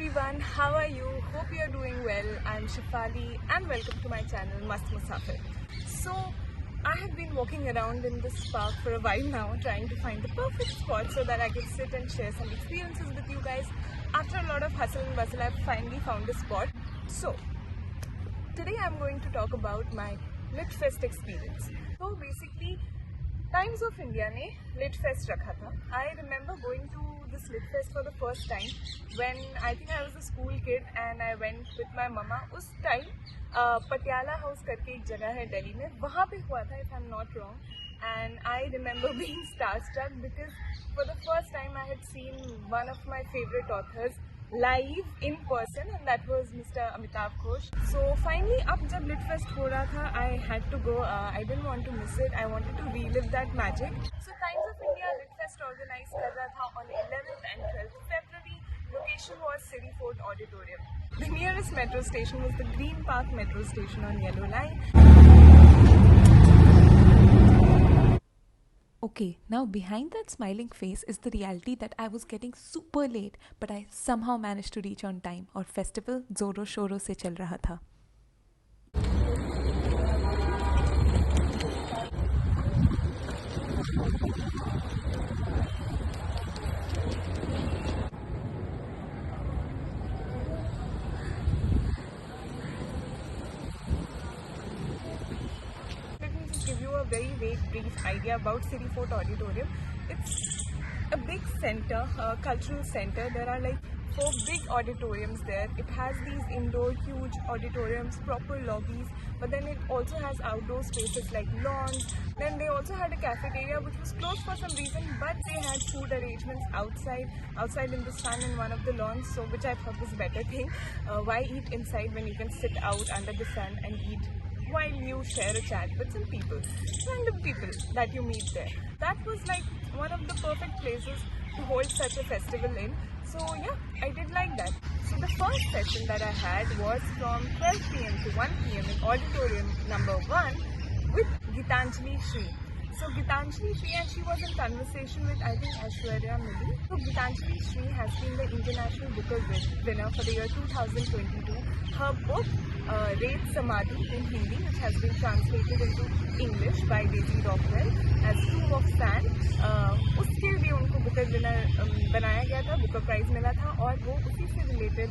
everyone, how are you? Hope you are doing well. I'm Shifali and welcome to my channel Mast Musafir. So I have been walking around in this park for a while now, trying to find the perfect spot so that I can sit and share some experiences with you guys. After a lot of hustle and bustle, I've finally found a spot. So today I'm going to talk about my Litfest experience. So basically, Times of India ने Litfest रखा था. I remember going to this Litfest for the first time when I think I was a school kid and I went with my mama. उस time Patiala house करके एक जगह है दिल्ली में, वहाँ पे हुआ था if I'm not wrong. And I remember being starstruck because for the first time I had seen one of my favorite authors live in person, and that was Mr. Amitav Ghosh. So finally, अब जब Litfest हो रहा था, I had to go. I didn't want to miss it. I wanted to relive that magic. So Times of India Litfest organized कर रहा था on 11th and 12th February. Location was City Fort Auditorium. The nearest metro station was the Green Park Metro Station on Yellow Line. Okay, now behind that smiling face is the reality that I was getting super late, but I somehow managed to reach on time और festival जोरों शोरों से चल रहा था. Give you a very vague brief idea about City Fort Auditorium. It's a big center, a cultural center. There are like 4 big auditoriums there. It has these indoor huge auditoriums, proper lobbies, but then it also has outdoor spaces like lawns. Then they also had a cafeteria which was closed for some reason, but they had food arrangements outside in the sun in one of the lawns, so which I thought was a better thing. Why eat inside when you can sit out under the sun and eat while you share a chat with some people, random people that you meet there. That was like one of the perfect places to hold such a festival in. So yeah, I did like that. So the first session that I had was from 12 PM to 1 PM in auditorium number 1 with Gitanjali Shri. So Gitanjali Shri, and she was in conversation with I think Aishwarya Mili. So Gitanjali Shri has been the International Booker winner for the year 2022. Her book Red Samadhi in Hindi, which has been translated into English by Daisy Rockwell as Tomb of Sand, उसके लिए उनको Booker winner बनाया गया था, Booker prize मिला था और वो उसी से रिलेटेड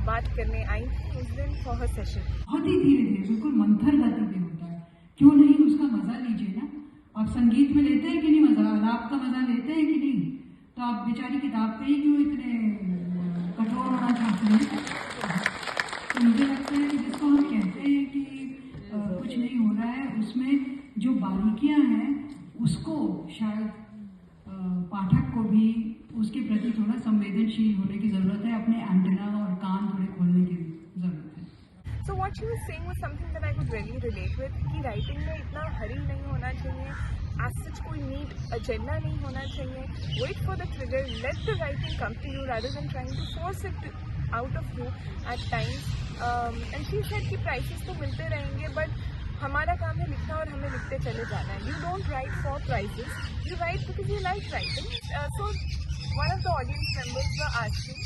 बात करने आई थी उस दिन फॉर हर सेशन. बहुत ही धीरे धीरे बिल्कुल मंथर गति पे होता है. क्यों नहीं उसका मजा लीजिए ना. आप संगीत में लेते हैं कि नहीं मजा, आलाप का मजा लेते हैं कि नहीं. तो आप बेचारी किताब पे ही क्यों इतने कठोर होना चाहते हैं. तो मुझे लगता है कि जिसको हम कहते हैं कि कुछ नहीं हो रहा है, उसमें जो बारीकियां हैं उसको शायद पाठक को भी उसके प्रति थोड़ा संवेदनशील होने की ज़रूरत है, अपने एंटेना और कान थोड़े खोलने की ज़रूरत है. So what she was saying was something that I could really relate with, कि writing में इतना हरी नहीं होना चाहिए, as such कोई neat agenda नहीं होना चाहिए. Wait for the trigger, let the writing come to you rather than trying to force it out of you at times. And she said कि prices तो मिलते रहेंगे, but हमारा काम है लिखना और हमें लिखते चले जाना है. You don't write for prizes, you write because you like writing. So one of the audience members were asking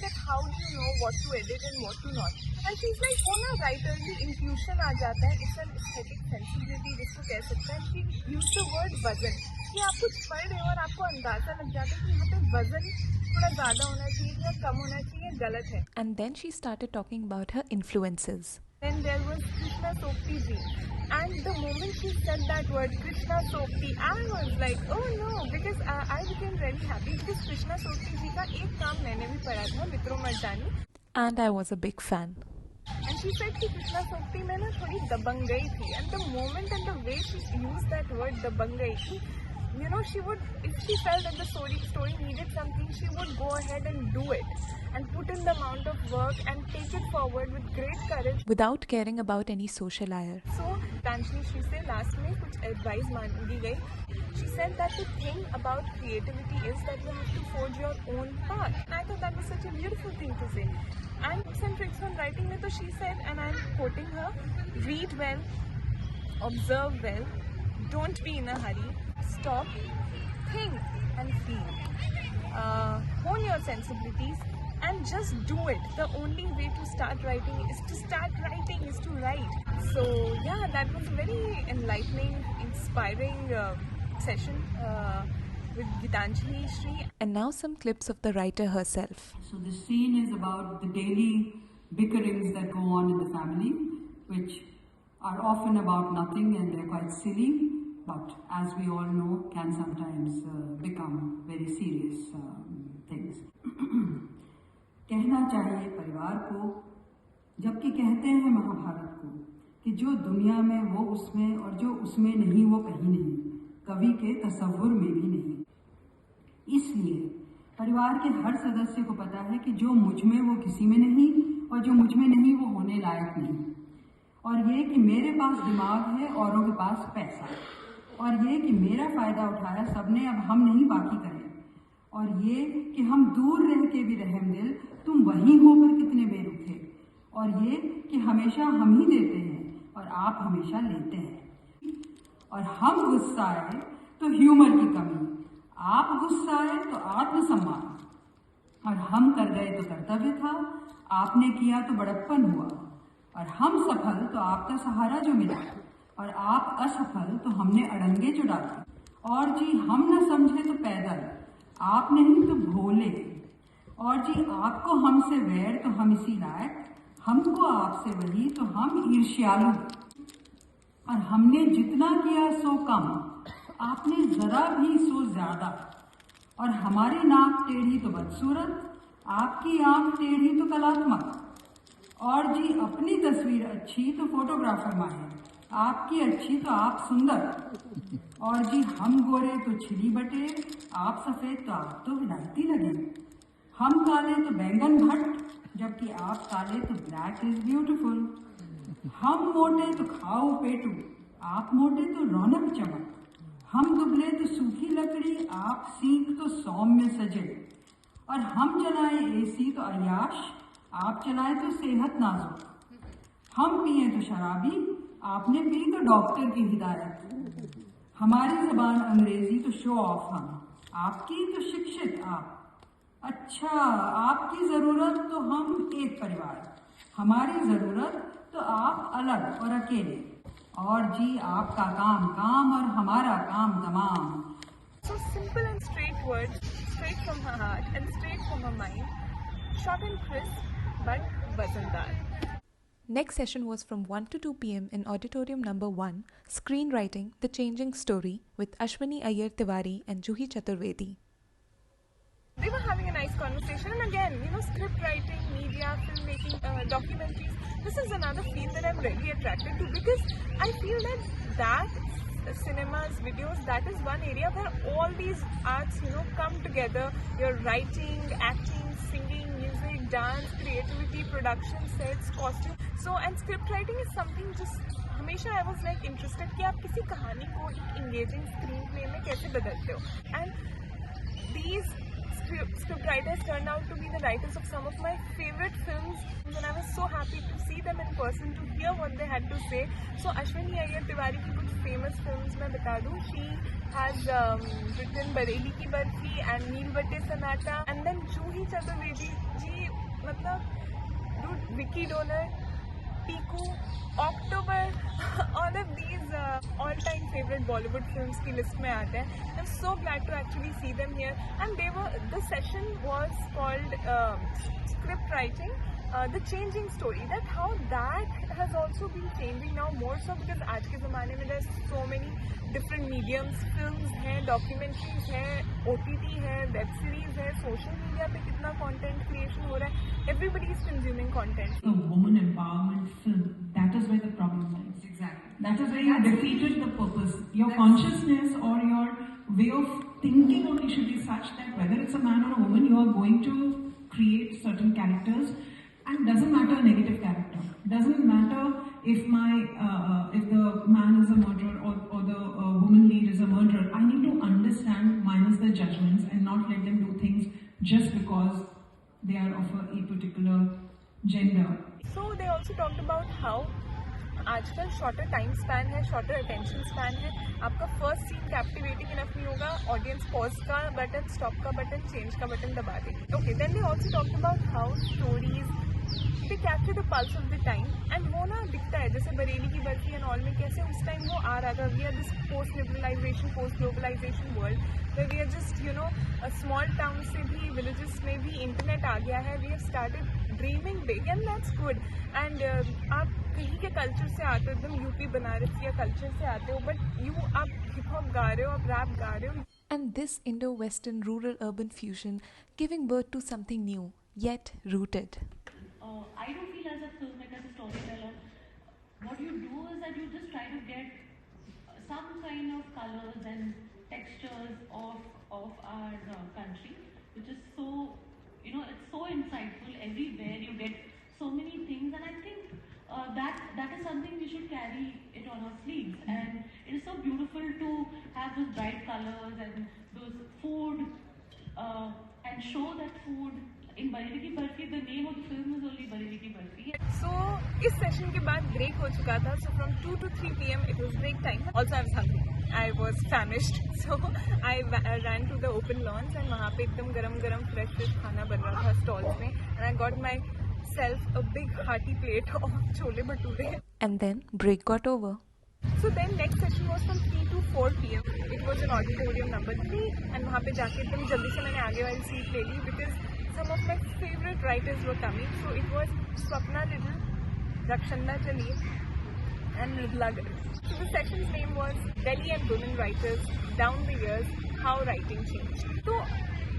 that how do you know what to edit and what to not. And she's like, oh ना writerly intuition आ जाता है, it's an aesthetic sensibility जिसको कह सकते हैं. She used the word वजन, कि आप कुछ पढ़ रहे हो और आपको अंदाजा लग जाता है कि यहाँ पे वजन थोड़ा ज़्यादा होना चाहिए या कम होना चाहिए, गलत है. And then she started talking about her influences. Then there was Krishna Sokti ji, and the moment she said that word Krishna Sokti, I was like, oh no, because I became really happy because Krishna Sokti ji का एक काम मैंने भी पढ़ा था, मित्रों मर्दानी. And I was a big fan. And she said कि Krishna Sokti में ना थोड़ी दबंगई थी, and the moment and the way she used that word दबंगई थी, you know, she would, if she felt that the story needed something, she would go ahead and do it and put in the amount of work and take it forward with great courage Without caring about any social ire. So Gitanjali Shri से last में कुछ advice दी गई. She said that the thing about creativity is that you have to forge your own path. And I thought that was such a beautiful thing to say. And tips and tricks on writing में तो she said, and I'm quoting her, read well, observe well, don't be in a hurry, stop, think and feel. your sensibilities and just do it. The only way to start writing is to start writing, is to write. So yeah, that was a very enlightening, inspiring session with Gitanjali Shri. And now some clips of the writer herself. So the scene is about the daily bickerings that go on in the family, which are often about nothing and they're quite silly, but as we all know, can sometimes become very serious things. कहना चाहिए परिवार को, जबकि कहते हैं महाभारत को, कि जो दुनिया में वो उसमें और जो उसमें नहीं वो कहीं नहीं, कवि के तसव्वुर में भी नहीं। इसलिए परिवार के हर सदस्य को पता है कि जो मुझ में वो किसी में नहीं और जो मुझ में नहीं वो होने लायक नहीं। और ये कि मेरे पास दिमाग है, औरों के पास पैसा, और ये कि मेरा फ़ायदा उठाया सबने, अब हम नहीं बाकी करें, और ये कि हम दूर रह के भी रहम दिल, तुम वहीं होकर कितने बेरुखे, और ये कि हमेशा हम ही देते हैं और आप हमेशा लेते हैं, और हम गुस्साए तो ह्यूमर की कमी, आप गुस्साए तो आत्मसम्मान, और हम कर गए तो कर्तव्य था, आपने किया तो बड़प्पन हुआ, और हम सफल तो आपका सहारा जो मिला, और आप असफल तो हमने अड़ंगे जो डाले, और जी हम न समझे तो पैदल, आप नहीं तो भोले, और जी आपको हमसे वैर तो हम इसी लायक, हमको आपसे वही तो हम ईर्ष्यालु, और हमने जितना किया सो कम, आपने जरा भी सो ज्यादा, और हमारी नाक टेढ़ी तो बदसूरत, आपकी आंख टेढ़ी तो कलात्मक, और जी अपनी तस्वीर अच्छी तो फोटोग्राफर माहिर, आपकी अच्छी तो आप सुंदर, और जी हम गोरे तो छिली बटे, आप सफेद तो आप तो विलायती लगे, हम काले तो बैंगन भट्ट, जबकि आप काले तो ब्लैक इज ब्यूटीफुल, हम मोटे तो खाओ पेटू, आप मोटे तो रौनक चमक, हम दुबले तो सूखी लकड़ी, आप सीख तो सौम्य सजे, और हम चलाए एसी तो अय्याश, आप चलाए तो सेहत नाजुक, हम पिए तो शराबी, आपने पी तो डॉक्टर की हिदायत, हमारी जबान अंग्रेजी तो शो ऑफ हम, आपकी तो शिक्षित आप, अच्छा आपकी ज़रूरत तो हम एक परिवार, हमारी ज़रूरत तो आप अलग और अकेले, और जी आपका काम काम और हमारा काम तमाम। So simple and straight words, straight from her heart and straight from her mind, short and crisp, but वजनदार. Next session was from 1 to 2 p.m. in Auditorium Number 1, Screenwriting, The Changing Story with Ashwini Iyer Tiwari and Juhi Chaturvedi. They were having a nice conversation, and again, script writing, media, filmmaking, documentaries, this is another field that I'm really attracted to, because I feel that cinemas, videos, that is one area where all these arts, come together. Your writing, acting, singing, music, dance, creativity, production, sets, costume. So, and script writing is something just हमेशा I was like interested कि आप किसी कहानी को एक engaging screenplay में कैसे बदलते हो. And these script writers turned out to be the writers of some of my favorite films, and I was so happy to see them in person, to hear what they had to say. So Ashwini Iyer Tiwari की कुछ famous films मैं बता दूँ. She has written Bareilly Ki Barfi and Neel Batte Sonata, and then Juhi Chaturvedi जी, मतलब dude, Vicky Donor, Piku, October, all of these all-time favorite Bollywood films की list में आते हैं. I'm so glad to actually see them here. And the session was called script writing, the changing story. That how that has also been changing now more so, because आज के ज़माने में there's so many different mediums, films हैं, documentaries हैं, OTT है, web series है, social media पे कितना content creation हो रहा है. Everybody is consuming content. The woman empowerment film, that is where the problem lies. Exactly. That is where you defeated the purpose. Your consciousness or your way of thinking only should be such that whether it's a man or a woman, you are going to create certain characters, and doesn't matter a negative character. Doesn't matter if if the man is a murderer or the woman lead is a murderer. I need to understand minus the judgments and not let them do things just because they are of a particular gender. So they also talked about how आजकल shorter time span है, shorter attention span है. आपका first scene captivating enough नहीं होगा, audience pause का button, stop का button, change का button दबा देगी. Okay, then they also talked about how stories they capture the pulse of the time. And वो ना दिखता है जैसे बरेली की बर्फी एंड ऑल में कैसे उस टाइम वो आ रहा था. We are this post liberalization, post globalization world where we are just, you know, a small town से भी villages में भी इंटरनेट आ गया है. we have started dreaming big and that's good. and आप कहीं के कल्चर से आते हो, एकदम यूपी बनारस या कल्चर से आते हो, बट आप हिप हॉप गा रहे हो, आप रैप गा रहे हो. And this Indo-Western rural-urban fusion giving birth to something new, yet rooted. I do feel as a filmmaker, as a storyteller, what you do is that you just try to get some kind of colors and textures of our country, which is so, you know, it's so insightful. Everywhere you get so many things, and I think that is something we should carry it on our sleeves. And it is so beautiful to have those bright colors and those food and show that food. In Bareli Ki Barfi, the name of the film is only Bareli Ki Barfi. So इस session के बाद break हो चुका था. So from 2 to 3 p.m. it was break time. Also I was hungry. I was famished. So I ran to the open lawns and वहाँ पे एकदम गरम fresh खाना बन रहा था stalls में. And I got myself a big hearty plate of chole bhature. And then break got over. So then next session was from 3 to 4 p.m. It was in auditorium number 3 and वहाँ पे जाके एकदम जल्दी से मैंने आगे वाली सीट ले ली because some of my favorite writers were coming. So it was Swapna Little, Rakshanda Jalil and Mridula Garg. So the session's name was Delhi and Women Writers, Down the Years, How Writing Changed. So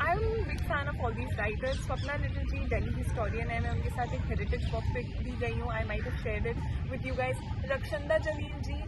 I'm a big fan of all these writers. Swapna Little ji, Delhi historian है, मैं उनके साथ एक heritage walk पे भी गई हूँ. I might have shared it with you guys. Rakshanda Jalil ji,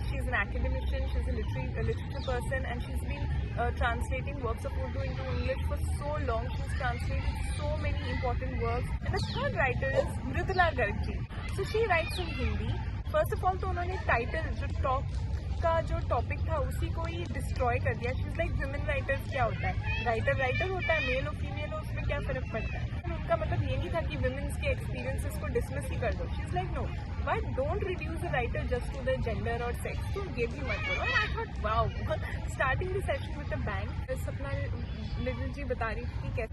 she's an academician, she's a literature person, and she's been translating works of Urdu into English for so long. She's translated so many important works. And the third writer is Mridula Garg ji. So she writes in Hindi. First of all, तो उन्होंने title जो talk का जो topic था उसी को ही destroy कर दिया. She is like women writers क्या होता है, राइटर होता है, मेल और फीमेल हो, उसमें क्या फर्क पड़ता है. उनका मतलब ये नहीं था कि वुमेन्स के एक्सपीरियंसेस को डिसमिस ही कर दो. She is like no, why don't reduce a writer just to the gender और सेक्स. तो ये भी मत करो. I thought wow, starting the session with a bang. Sapna little ji बता रही थी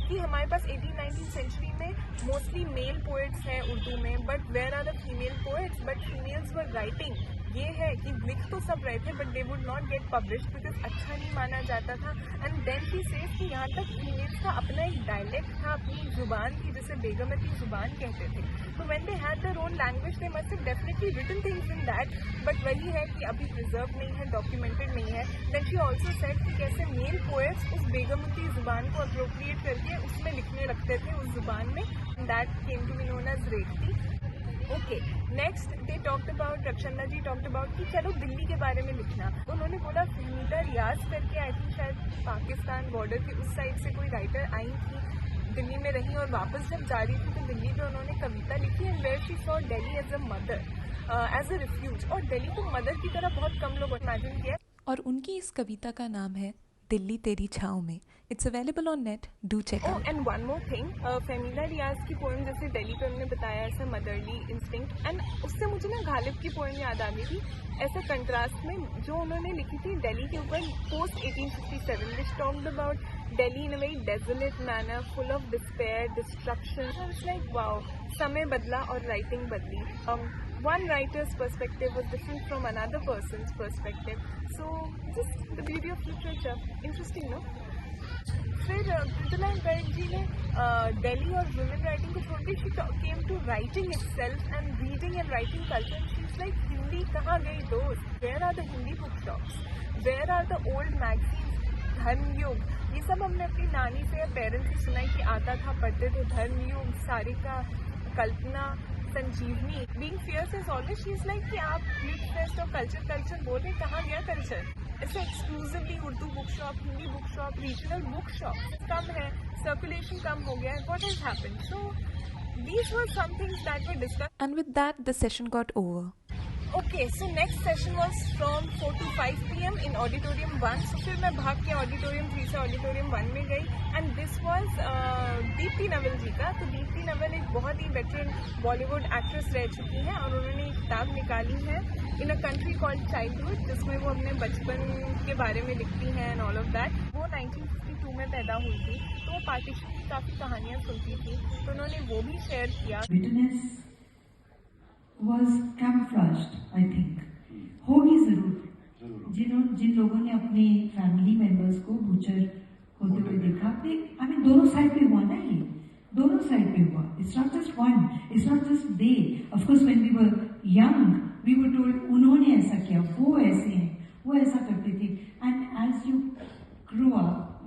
कि हमारे पास 18-19 सेंचुरी में मोस्टली मेल पोएट्स हैं उर्दू में, but where are the female poets, but females were writing. ये है कि लिख तो सब रहे थे but they would not gate publish because अच्छा नहीं माना जाता था. एंड देन शी सेज कि यहाँ तक फीमेल्स का अपना एक डायलेक्ट था, अपनी जुबान थी जिसे बेगमती जुबान कहते थे. तो when they had their own language they must have definitely written things in that, but वही है कि अभी प्रिजर्व नहीं है, डॉक्यूमेंटेड नहीं है. देन शी ऑल्सो सेड कि कैसे मेल पोएट्स उस बेगमती जुबान को अप्रोप्रिएट करके उसमें लिखने लगते थे उस जुबान में. That came to be known as Rekhti. Okay, next they talked about, Rakhshanda ji talked about कि चलो दिल्ली के बारे में लिखना. उन्होंने बोला फहमीदा रियाज करके, आई थिंक शायद पाकिस्तान बॉर्डर के उस साइड से कोई राइटर आई थी, दिल्ली में रही और वापस जब जा रही थी तो दिल्ली पे उन्होंने कविता लिखी. And where she saw Delhi as a mother, as a refuge. और दिल्ली को मदर की तरह बहुत कम लोग इमेजिन किया. और उनकी इस कविता का नाम है दिल्ली तेरी छाँव में. It's available on net, do check out. And one more thing, Fahmida Riaz की पोएम जैसे दिल्ली पे उन्होंने बताया ऐसा मदरली इंस्टिंक्ट, एंड उससे मुझे ना गालिब की पोएम याद आ गई थी. ऐसे कंट्रास्ट में जो उन्होंने लिखी थी दिल्ली के ऊपर post 1857, which talked about Delhi in a very desolate manner, full of despair, destruction. It's like wow, समय बदला और राइटिंग बदली. One writer's perspective was different from another person's perspective. So, just the beauty of literature. Interesting, no? फिर मृदुला गर्ग जी ने दिल्ली और women writing को छोड़ के she came to writing itself and reading and writing culture. She is like Hindi कहाँ गई दोस्त, where are the Hindi book shops, where are the old magazines, Dharmayug. ये सब हमने अपनी नानी से या पेरेंट्स से सुना कि आता था, पढ़ते थे. Dharmyug, Sarika, Kalpana, Sanjeevani. Being fierce is always, she is like कि आप लिटफेस्ट और कल्चर बोल रहे, कहाँ गया कल्चर. ऐसे exclusively Urdu book shop, Hindi book shop, regional book shop कम है, सर्कुलेशन कम हो गया है. What has happened? So these were some things that were discussed. And with that, the session got over. Okay, so next session was from 4 to 5 p.m. in Auditorium 1. So फिर मैं भाग के Auditorium 3 से Auditorium 1 में गई and this was Deepti Naval जी का. तो दीप्ति नवल एक बहुत ही veteran Bollywood actress रह चुकी हैं और उन्होंने एक किताब निकाली है In a Country Called Childhood जिसमें वो अपने बचपन के बारे में लिखती हैं and all of that. वो 1952 में पैदा हुई थी तो वो पार्टीशन की काफ़ी कहानियाँ सुनती थी तो उन्होंने वो भी शेयर किया. Witness was camouflaged, I think. होगी जरूर जिन लोगों ने अपने फैमिली मेंबर्स को बूचर होते हुए देखा अपने दोनों साइड पे हुआ ना ये दोनों साइड पे हुआ. It's not just one, it's not just they. Of course when we were young we were told उन्होंने ऐसा किया वो ऐसे हैं वो ऐसा करते थे and as you grow up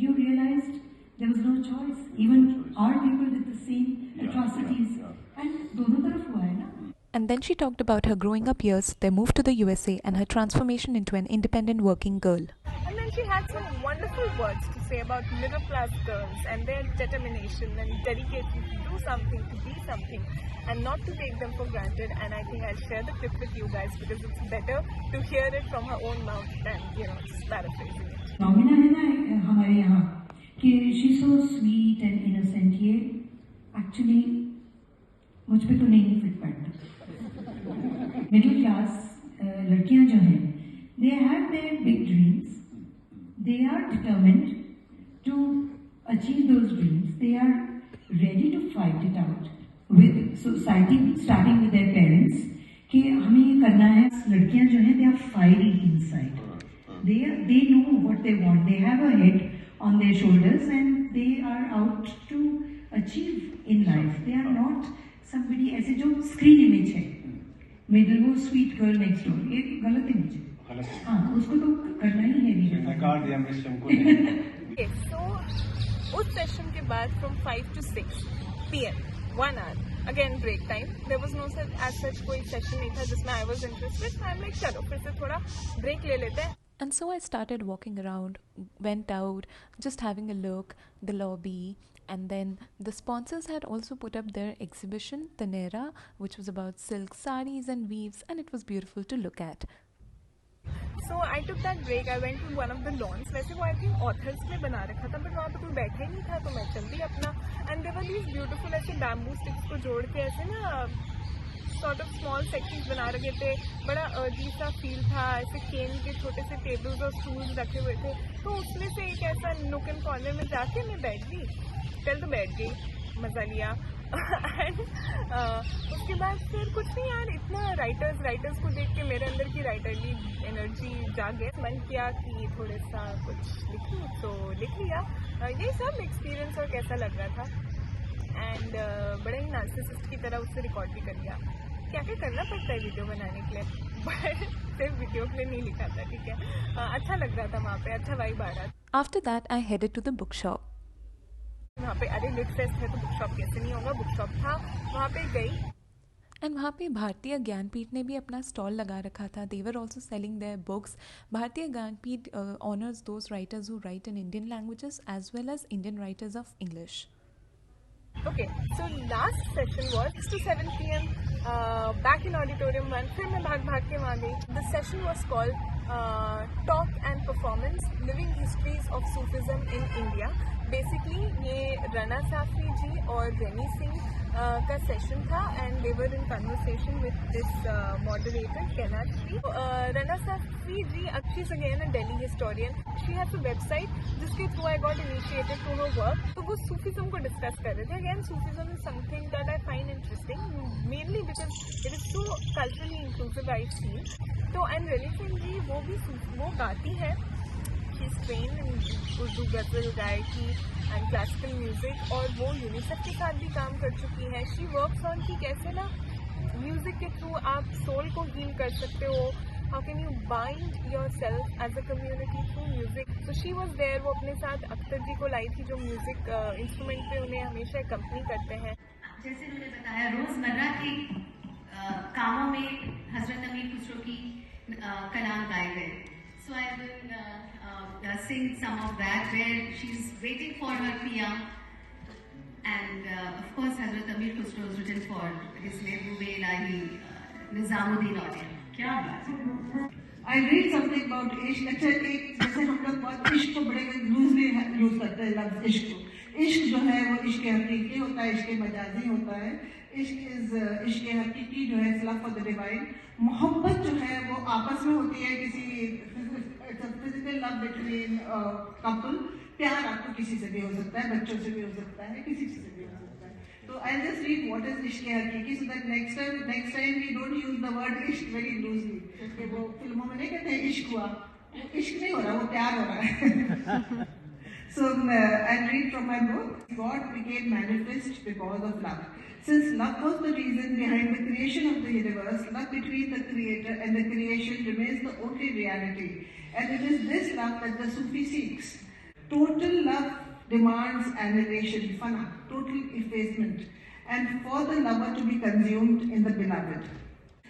you realized there was no choice. Even our people did the same atrocities and दोनों तरफ हुआ है ना. And then she talked about her growing up years, their move to the USA, and her transformation into an independent working girl. And then she had some wonderful words to say about middle class girls and their determination and dedication to do something, to be something, and not to take them for granted. And I think I'll share the clip with you guys because it's better to hear it from her own mouth than, just paraphrasing it. नॉमिना है ना हमारे यहाँ कि she's so sweet and innocent. ये actually मुझ पे तो नहीं फिट बैठता. मिडिल क्लास लड़कियां जो हैं they have their big dreams, they are determined to achieve those dreams, they are ready to fight it out with society starting with their parents कि हमें ये करना है. लड़कियां जो हैं they are fiery inside, they know what they want, they have a head on their shoulders and they are out to achieve in life. They are not somebody ऐसे जो screen image है मिडिल वो sweet girl next door ये गलत image है. हाँ उसको तो करना ही है. Okay, so उस सेशन के बाद from 5 to 6 p.m. 1 hour again break time. There was no such as such कोई सेशन नहीं था जिसमें I was interested. I'm like चलो फिर से थोड़ा break ले लेते हैं. And so I started walking around, went out, just having a look, the lobby, and then the sponsors had also put up their exhibition, Tanera, which was about silk saris and weaves, and it was beautiful to look at. So I took that break. I went to one of the lawns. वैसे वो I think authors ने बना रखा था, but वहाँ पे कोई बैठा ही नहीं था, तो मैं चल दी अपना. And there were these beautiful ऐसे bamboo sticks को जोड़ के ऐसे ना sort of small sections बना रखे थे. बड़ा अजीब सा फील था. ऐसे केन के छोटे से टेबल्स और स्टूल्स रखे हुए थे. तो उसमें से एक ऐसा नूक एंड कॉर्नर में जाके मैं बैठ गई. कल तो बैठ गई, मज़ा लिया. एंड उसके बाद फिर कुछ नहीं यार, इतना राइटर्स को देख के मेरे अंदर की राइटरली एनर्जी जाग गई. मन किया कि थोड़ा सा कुछ लिखूं तो लिख लिया. यही सब एक्सपीरियंस और कैसा लग रहा था. एंड बड़े ही नार्सिसिस्ट की तरह उससे रिकॉर्ड भी कर लिया. क्या क्या करना पड़ता है वीडियो बनाने के लिए, बट सिर्फ वीडियो के लिए नहीं लिखा था. ठीक है, अच्छा लग रहा था वहाँ पे, अच्छा वाइब आ रहा था. After that, I headed to the bookshop. वहाँ पे अरे लिट फेस्ट है तो बुक शॉप कैसे नहीं होगा. बुक शॉप था, वहाँ पे गई. एंड वहाँ पे भारतीय ज्ञानपीठ ने भी अपना स्टॉल लगा रखा था. They were also selling their books. Bharatiya Jnanpith honours those writers who write in Indian languages as well as Indian writers of English. Okay, so last session was 6 to 7 p.m. Back in Auditorium 1. फिर मैं भाग के वहाँ गई. The session was called Talk and Performance: Living Histories of Sufism in India. Basically ये रना साफी जी और रेनी सिंह का session था and they were in conversation with this moderator Kainat ji. Rana Safvi ji she is again a Delhi historian. She has a website जिसके through I got initiated to her work. तो वो Sufism को discuss कर रहे थे. Again Sufism is something that I find interesting mainly because it is so culturally inclusive I feel. तो and Renee Singh ji वो गाती है. She is train in Urdu गज़ल गायकी एंड क्लासिकल म्यूजिक और वो यूनिसेफ के साथ भी काम कर चुकी हैं. शी वर्क्स ऑन कि कैसे ना म्यूजिक के थ्रू आप सोल को हील कर सकते हो. How can you bind your self as a community through music. So she was there. वो अपने साथ अख्तर जी को लाई थी जो म्यूजिक इंस्ट्रूमेंट पे उन्हें हमेशा कंपनी करते हैं. जैसे उन्होंने बताया रोजमर्रा के कामों में हजरत अमीर खुसरो की कलाम गाए गए. So I will sing some of that where she's waiting for her Piyam, and of course Hazrat Amir Khusro is written for his Mehboob-e Ilahi Nizamuddin औलिया। क्या बात है। I read something about इश्क. अच्छा, एक जैसे हम लोग बहुत इश्क को बड़े लूजली यूज करते हैं लफ्ज इश्क को. इश्क जो है वो इश्क हकीकी होता है, इश्क मजाजी होता है. इश्क हकीकी जो है लव फॉर द डिवाइन. मोहब्बत जो है वो आपस में होती है, किसी फिजिकल लव बिटवीन कपल. प्यार आपको किसी से भी हो सकता है, बच्चों से भी हो सकता है, किसी से भी हो सकता है. So I'll just read what is इश्क हकीकी so that next time we don't use the word इश्क very loosely. क्योंकि वो फिल्मों में नहीं कहते हैं इश्क हुआ, वो इश्क नहीं हो रहा, वो प्यार हो रहा है. So I'll read from my book. God became manifest because of love. Since love was the reason behind the creation of the universe, love between the creator and the creation remains the only reality. And it is this love that the Sufi seeks. Total love demands annihilation, fana, total effacement, and for the lover to be consumed in the beloved.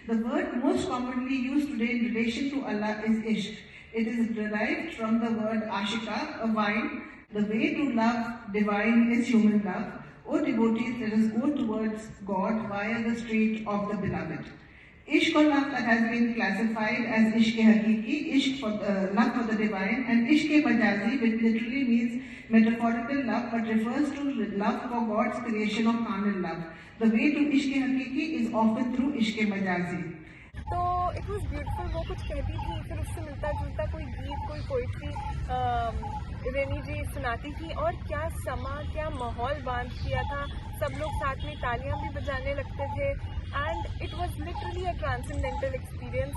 The word most commonly used today in relation to Allah is ishq. It is derived from the word ashika, a vine. The way to love divine is human love. O devotees, let us go towards God via the street of the beloved. Ishq or love that has been classified as ishq hakiki, ishq for love for the divine, and ishq majazi, which literally means metaphorical love but refers to love for God's creation of carnal love. The way to ishq hakiki is often through ishq majazi. तो it was beautiful. वो कुछ कहती थी, फिर उससे मिलता जुलता कोई गीत, कोई पोइट्री रेनी जी सुनाती थी, और क्या समा, क्या माहौल बांध किया था. सब लोग साथ में तालियां भी बजाने लगते थे. And it was literally a transcendental experience.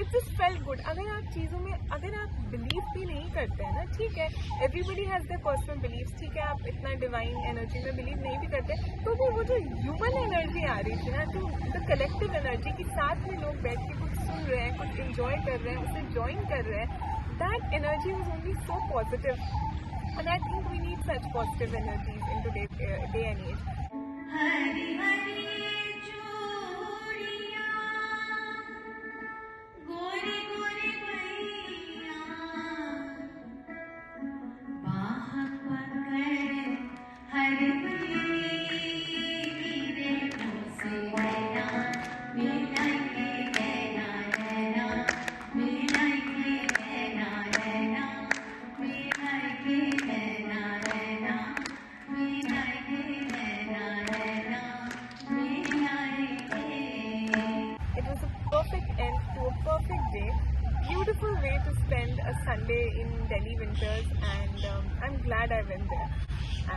It just felt good. अगर आप चीज़ों में अगर आप बिलीव भी नहीं करते हैं ना, ठीक है, everybody has their personal beliefs, ठीक है, आप इतना डिवाइन एनर्जी में बिलीव नहीं भी करते, तो भी वो जो ह्यूमन एनर्जी आ रही थी ना, जो द कलेक्टिव एनर्जी के साथ में लोग बैठ के कुछ सुन रहे हैं, कुछ इंजॉय कर रहे हैं, उसे ज्वाइन कर रहे हैं, that energy was only so positive. And I think we need such positive energies in today's day and age. हरी हरी चूड़ियां, गोरी गोरी मैया, बाह पकड़ हर रे से नैना, मिलाई के नैना नैना, मिलाई के नैना नैना, मिलाई के नैना नैना, मिलाई के नैना नैना, मिलाई के. It was a perfect end to a perfect day. Beautiful way to spend a Sunday in Delhi winters, and I'm glad I went there.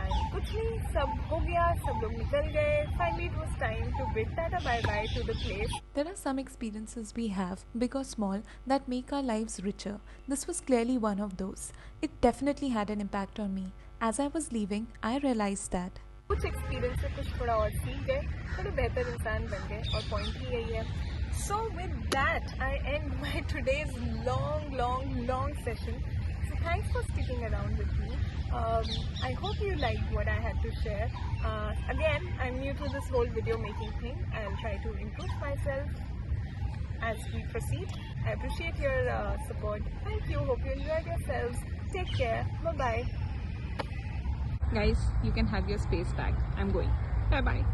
And कुछ नहीं, सब हो गया, सब लोग निकल गए. Finally it was time to bid tata bye bye to the place. There are some experiences we have, big or small, that make our lives richer. This was clearly one of those. It definitely had an impact on me. As I was leaving, I realized that कुछ experience से कुछ थोड़ा और सीख गए, थोड़े बेहतर इंसान बन गए, और पॉइंट ही यही है. So with that, I end my today's long session. So thanks for sticking around with me. I hope you liked what I had to share. Again, I'm new to this whole video making thing. I'll try to improve myself as we proceed. I appreciate your support. Thank you. Hope you enjoyed yourselves. Take care. Bye-bye. Guys, you can have your space back. I'm going. Bye-bye.